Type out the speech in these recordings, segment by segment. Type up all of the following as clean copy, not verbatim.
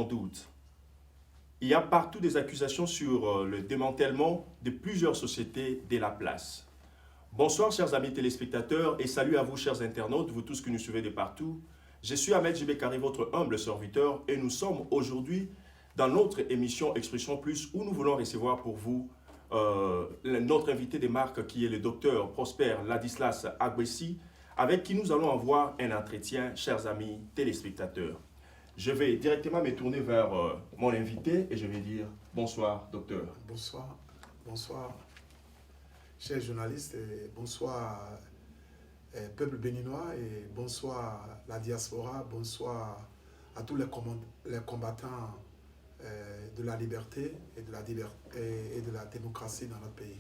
doute. Il y a partout des accusations sur le démantèlement de plusieurs sociétés de la place. Bonsoir chers amis téléspectateurs et salut à vous chers internautes, vous tous qui nous suivez de partout. Je suis Ahmed Jibekari, votre humble serviteur et nous sommes aujourd'hui dans notre émission Expression Plus où nous voulons recevoir pour vous notre invité de marque qui est le docteur Prosper Ladislas Agbessi avec qui nous allons avoir un entretien chers amis téléspectateurs. Je vais directement me tourner vers mon invité et je vais dire bonsoir, docteur. Bonsoir, bonsoir, chers journalistes, et bonsoir, peuple béninois, et bonsoir, la diaspora, bonsoir à tous les combattants de la liberté et de la démocratie dans notre pays.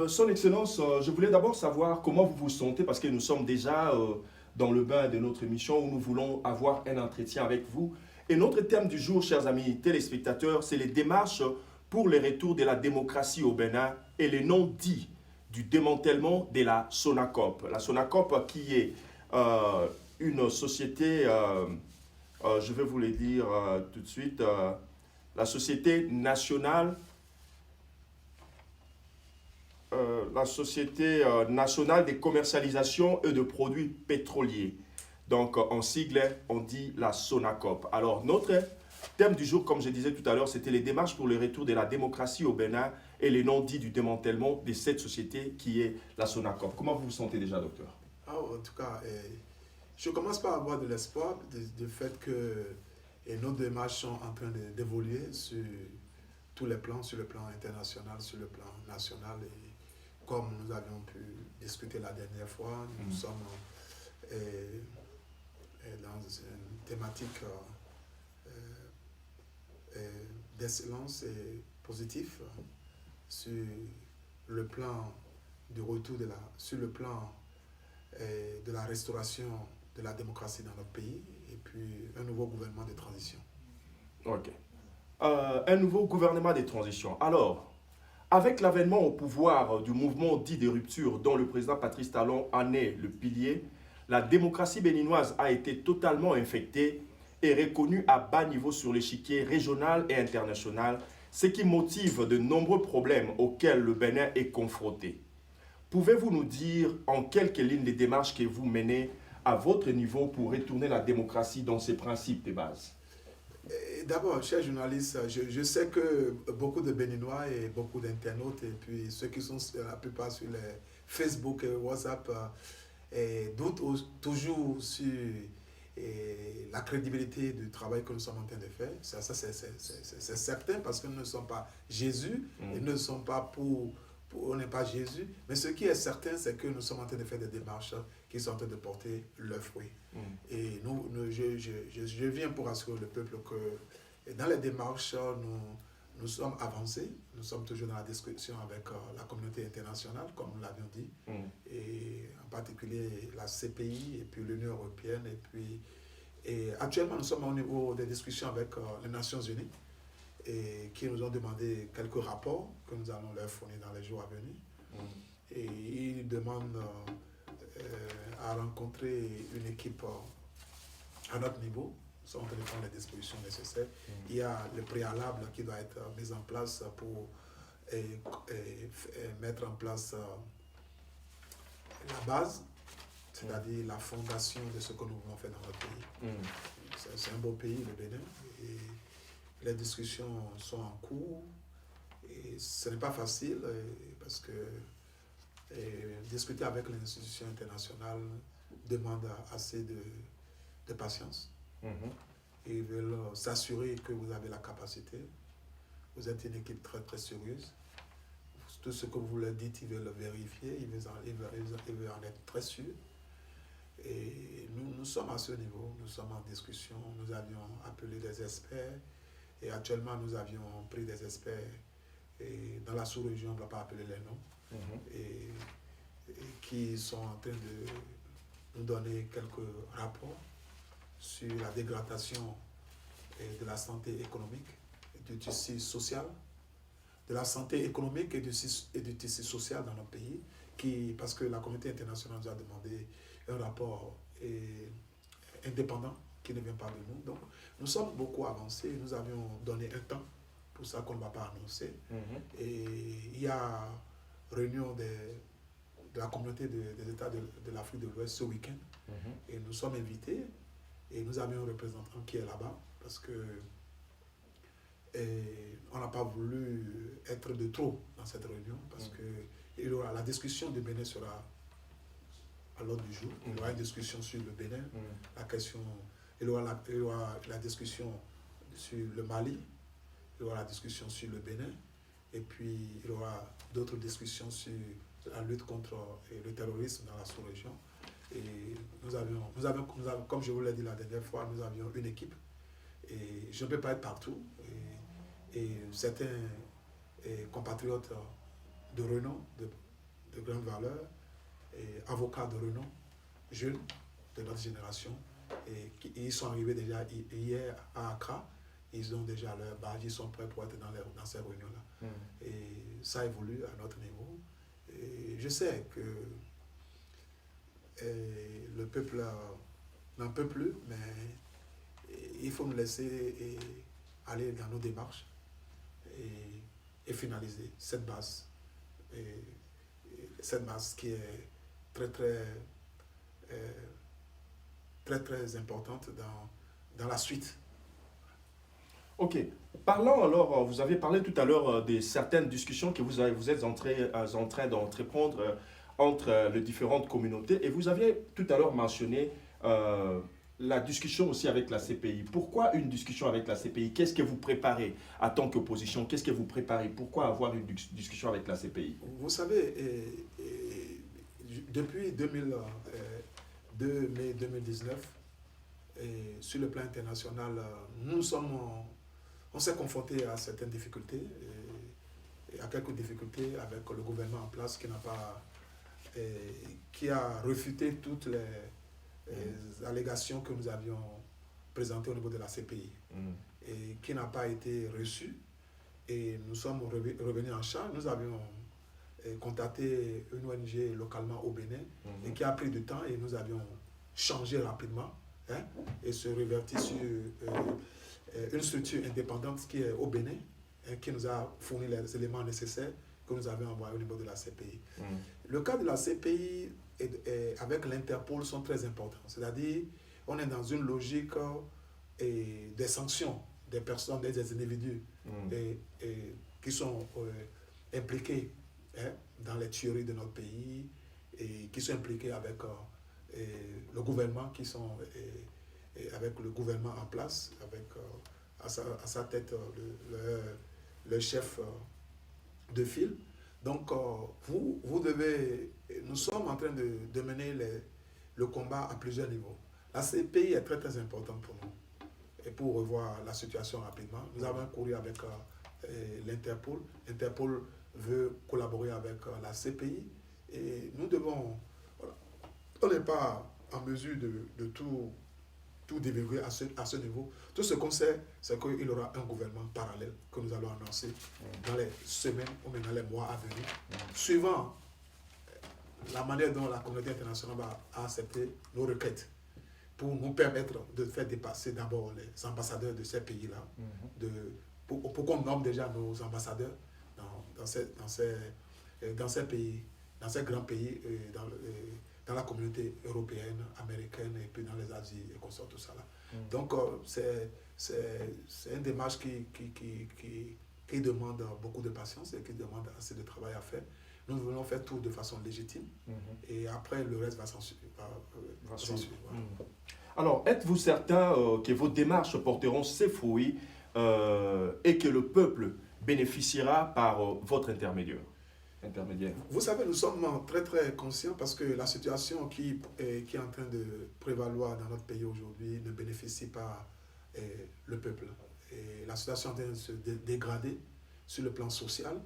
Son Excellence, je voulais d'abord savoir comment vous vous sentez parce que nous sommes déjà dans le bain de notre émission où nous voulons avoir un entretien avec vous. Et notre thème du jour, chers amis téléspectateurs, c'est les démarches pour le retour de la démocratie au Bénin et les non-dits du démantèlement de la SONACOP. La SONACOP qui est une société, je vais vous le dire tout de suite, la Société nationale de commercialisation et de produits pétroliers. Donc, en sigle, on dit la SONACOP. Alors, notre thème du jour, comme je disais tout à l'heure, c'était les démarches pour le retour de la démocratie au Bénin et les non-dits du démantèlement de cette société qui est la SONACOP. Comment vous vous sentez déjà, docteur? En tout cas, je commence par avoir de l'espoir du fait que nos démarches sont en train d'évoluer sur tous les plans, sur le plan international, sur le plan national. Et comme nous avions pu discuter la dernière fois, nous sommes dans une thématique d'excellence et positif sur le plan du retour sur le plan de la restauration de la démocratie dans notre pays et puis un nouveau gouvernement de transition. Ok. Un nouveau gouvernement de transition. Alors, avec l'avènement au pouvoir du mouvement dit de rupture dont le président Patrice Talon en est le pilier, la démocratie béninoise a été totalement infectée et reconnue à bas niveau sur l'échiquier régional et international, ce qui motive de nombreux problèmes auxquels le Bénin est confronté. Pouvez-vous nous dire en quelques lignes les démarches que vous menez à votre niveau pour retourner la démocratie dans ses principes de base? D'abord, chers journalistes, je sais que beaucoup de Béninois et beaucoup d'internautes, et puis ceux qui sont la plupart sur les Facebook et WhatsApp, doutent toujours sur la crédibilité du travail que nous sommes en train de faire. Ça c'est certain parce que nous ne sommes pas Jésus et nous ne sommes pas on n'est pas Jésus. Mais ce qui est certain, c'est que nous sommes en train de faire des démarches qui sont en train de porter leurs fruits. Et je viens pour assurer le peuple que dans les démarches, nous sommes avancés. Nous sommes toujours dans la discussion avec la communauté internationale, comme nous l'avions dit, et en particulier la CPI et puis l'Union européenne. Et actuellement, nous sommes au niveau des discussions avec les Nations Unies et qui nous ont demandé quelques rapports que nous allons leur fournir dans les jours à venir. Et ils demandent à rencontrer une équipe à notre niveau. Nous sommes en train de prendre les dispositions nécessaires. Il y a le préalable qui doit être mis en place pour mettre en place la base, c'est-à-dire la fondation de ce que nous voulons faire dans notre pays. C'est un beau pays, le Bénin. Et les discussions sont en cours et ce n'est pas facile parce que discuter avec les institutions internationales demande assez de patience. Ils veulent s'assurer que vous avez la capacité. Vous êtes une équipe très très sérieuse. Tout ce que vous leur dites, ils veulent le vérifier, ils veulent en être très sûrs. Et nous sommes à ce niveau, nous sommes en discussion, nous avions appelé des experts. Et actuellement, nous avions pris des experts et dans la sous-région, on ne va pas appeler les noms, et qui sont en train de nous donner quelques rapports sur la dégradation de la santé économique et du tissu social, de la santé économique et du tissu social dans notre pays, parce que la communauté internationale nous a demandé un rapport indépendant qui ne vient pas de nous. Donc, nous sommes beaucoup avancés. Nous avions donné un temps, pour ça qu'on ne va pas annoncer. Et il y a réunion de la communauté des États de l'Afrique de l'Ouest ce week-end. Et nous sommes invités. Et nous avions un représentant qui est là-bas, parce que on n'a pas voulu être de trop dans cette réunion, parce que il y aura la discussion du Bénin sera à l'ordre du jour. Il y aura une discussion sur le Bénin, la question, il y aura la discussion sur le Mali, il y aura la discussion sur le Bénin, et puis il y aura d'autres discussions sur la lutte contre le terrorisme dans la sous-région. Et nous avions, comme je vous l'ai dit la dernière fois, nous avions une équipe, et je ne peux pas être partout. Et certains compatriotes de renom, de grande valeur, et avocats de renom, jeunes de notre génération, et ils sont arrivés déjà hier à Accra. Ils ont déjà leur badge, ils sont prêts pour être dans ces réunions-là. Et ça évolue à notre niveau. Et je sais que le peuple n'en peut plus, mais il faut nous laisser aller dans nos démarches et finaliser cette base. Cette base qui est très importante dans la suite. Ok. Parlons alors, vous avez parlé tout à l'heure de certaines discussions que vous êtes en train d'entreprendre entre les différentes communautés, et vous aviez tout à l'heure mentionné la discussion aussi avec la CPI. Pourquoi une discussion avec la CPI? Qu'est-ce que vous préparez en tant qu'opposition? Qu'est-ce que vous préparez? Pourquoi avoir une discussion avec la CPI? Vous savez, depuis 2 mai 2019, sur le plan international, on s'est confronté à certaines difficultés, et à quelques difficultés avec le gouvernement en place qui a refuté toutes les allégations que nous avions présentées au niveau de la CPI, et qui n'a pas été reçu. Et nous sommes revenus en charge. Nous avions contacté une ONG localement au Bénin, et qui a pris du temps, et nous avions changé rapidement, et se reverti sur une structure indépendante qui est au Bénin, qui nous a fourni les éléments nécessaires que nous avions envoyés au niveau de la CPI. Le cas de la CPI avec l'Interpol sont très importants. C'est-à-dire, on est dans une logique des sanctions des personnes, des individus qui sont impliqués dans les tueries de notre pays, et qui sont impliqués avec le gouvernement, avec le gouvernement en place, avec à sa tête le chef de file. Donc, nous sommes en train de mener le combat à plusieurs niveaux. La CPI est très très importante pour nous. Et pour revoir la situation rapidement, nous avons un courrier avec l'Interpol. L'Interpol veut collaborer avec la CPI, et nous devons... Voilà, on n'est pas en mesure de tout divulguer à ce niveau. Tout ce qu'on sait, c'est qu'il y aura un gouvernement parallèle que nous allons annoncer dans les semaines ou même dans les mois à venir, suivant la manière dont la communauté internationale va accepter nos requêtes, pour nous permettre de faire dépasser d'abord les ambassadeurs de ces pays-là, pour qu'on nomme déjà nos ambassadeurs dans ces pays, dans ces grands pays, dans la communauté européenne, américaine, et puis dans les Asies et qu'on sort tout ça là. Donc, c'est une démarche qui demande beaucoup de patience et qui demande assez de travail à faire. Nous voulons faire tout de façon légitime, et après le reste va s'en suivre. Alors, êtes-vous certain que vos démarches porteront ses fruits et que le peuple bénéficiera par votre intermédiaire? Vous savez, nous sommes très très conscients, parce que la situation qui est en train de prévaloir dans notre pays aujourd'hui ne bénéficie pas le peuple. Et la situation est en train de se dégrader sur le plan social,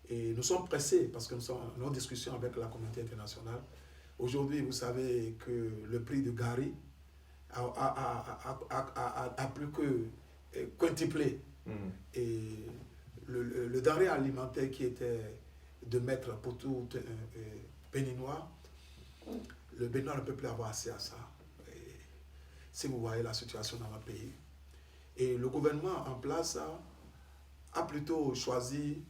et nous sommes pressés parce que nous sommes en discussion avec la communauté internationale. Aujourd'hui, vous savez que le prix de Gari a plus que quintuplé. Et le denrée alimentaire qui était de mettre pour tout Béninois, le Béninois ne peut plus avoir accès à ça. si vous voyez la situation dans le pays. Et le gouvernement en place a plutôt choisi